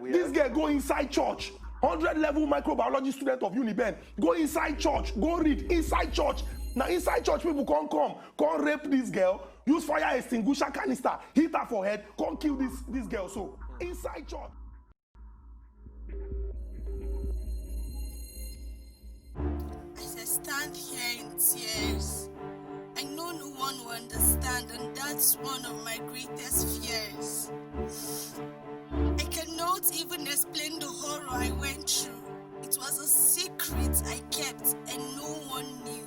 This girl go inside church. 100-level microbiology student of Uniben. Go inside church. Go read inside church. Now inside church people come rape this girl. Use fire extinguisher canister. Hit her for head. Come kill this girl. So inside church. As I stand here in tears, I know no one will understand, and that's one of my greatest fears. I cannot even explain the horror I went through. It was a secret I kept and no one knew.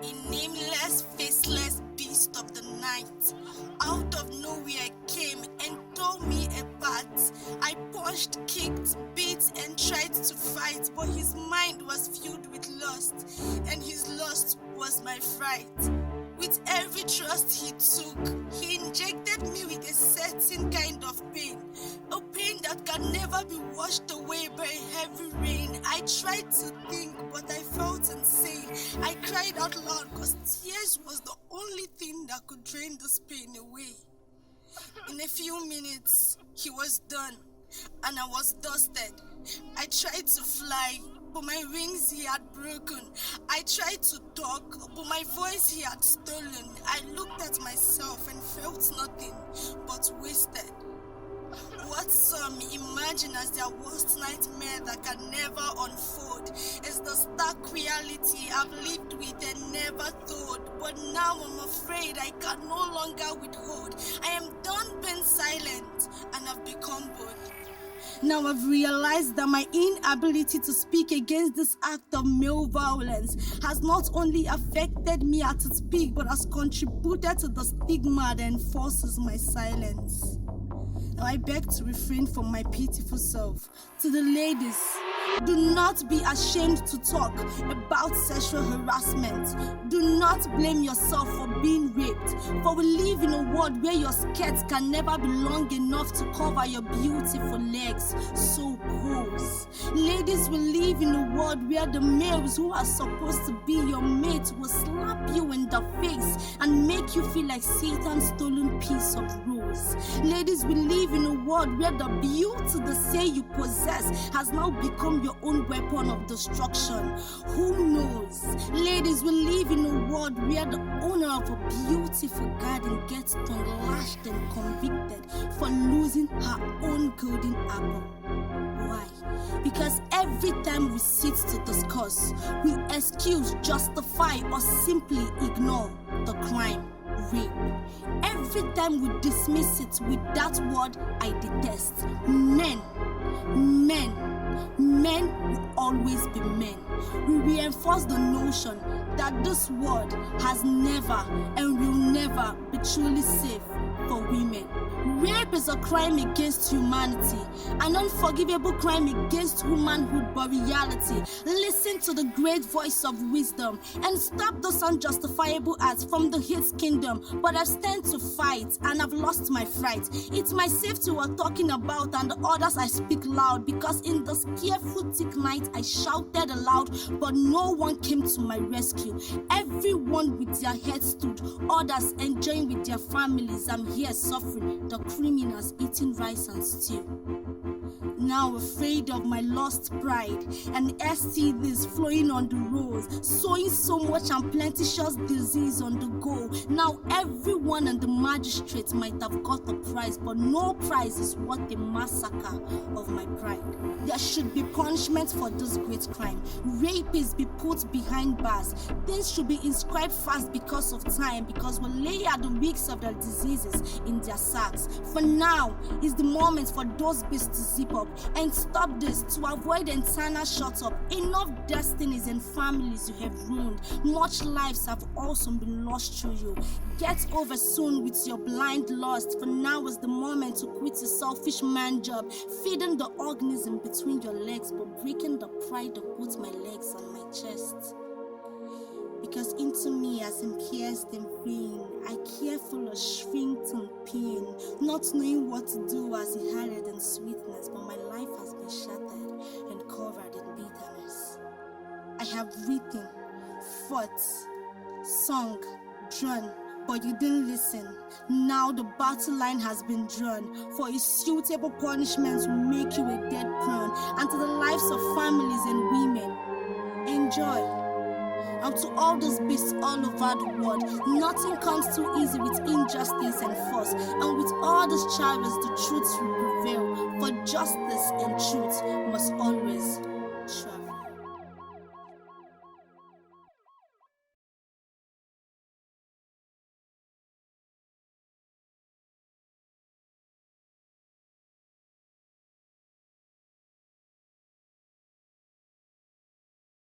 A nameless, faceless beast of the night, out of nowhere came and tore me apart. I punched, kicked, beat and tried to fight, but his mind was filled with lust, and his lust was my fright. With every thrust he took, he injected me with a certain kind of pain, a pain that can never be washed away by a heavy rain. I tried to think, but I felt insane. I cried out loud because tears was the only thing that could drain this pain away. In a few minutes, he was done, and I was dusted. I tried to fly, but my wings he had broken. I tried to talk, but my voice he had stolen. I looked at myself and felt nothing but wasted. What some imagine as their worst nightmare that can never unfold is the stark reality I've lived with and never thought. But now I'm afraid I can no longer withhold. I am done being silent and I've become bold. Now I've realized that my inability to speak against this act of male violence has not only affected me at its peak, but has contributed to the stigma that enforces my silence. Now I beg to refrain from my pitiful self. To the ladies, do not be ashamed to talk about sexual harassment. Do not blame yourself for being raped, for we live in a world where your skirts can never be long enough to cover your beautiful legs. So pose. Ladies, we live in a world where the males who are supposed to be your mate will slap you in the face and make you feel like Satan's stolen piece of rose. Ladies, we live in a world where the beauty they say you possess has now become your own weapon of destruction. Who knows? Ladies, we live in a world where the owner of a beautiful garden gets lashed and convicted for losing her own golden apple. Why? Because every time we sit to discuss, we excuse, justify, or simply ignore the crime. Rape. Every time we dismiss it with that word I detest. Men will always be men. We reinforce the notion that this world has never and will never be truly safe for women. Rape is a crime against humanity, an unforgivable crime against womanhood but reality. Listen to the great voice of wisdom and stop those unjustifiable acts from the hate kingdom. But I've stand to fight and I've lost my fright. It's my safety we're talking about and the others I speak loud, because in the scareful thick night I shouted aloud, but no one came to my rescue. Everyone with their heads stood, others enjoying with their families. I'm here suffering, the criminals eating rice and stew. Now afraid of my lost pride and STDs flowing on the roads, sowing so much and plenteous disease on the go. Now everyone and the magistrate might have got a prize, but no prize is worth the massacre of my pride. There should be punishment for this great crime. Rapists be put behind bars. Things should be inscribed fast because of time, because we lay out the weeks of their diseases in their sacks. For now is the moment for those beasts to zip up and stop this, to avoid internal shut up. Enough destinies and families you have ruined. Much lives have also been lost through you. Get over soon with your blind lust. For now is the moment to quit your selfish man job, feeding the organism between your legs, but breaking the pride of both my legs and my chest. Because into me as in pierced in vein, I carefully shrinked in pain, not knowing what to do as inhaled in sweetness, but my life has been shattered and covered in bitterness. I have written, fought, sung, drawn, But you didn't listen. Now the battle line has been drawn. For a suitable punishment will make you a dead prone, and to the lives of families and women. Enjoy. And to all those beasts all over the world, nothing comes too easy with injustice and force. And with all these charges, the truth will prevail. For justice and truth must always travel.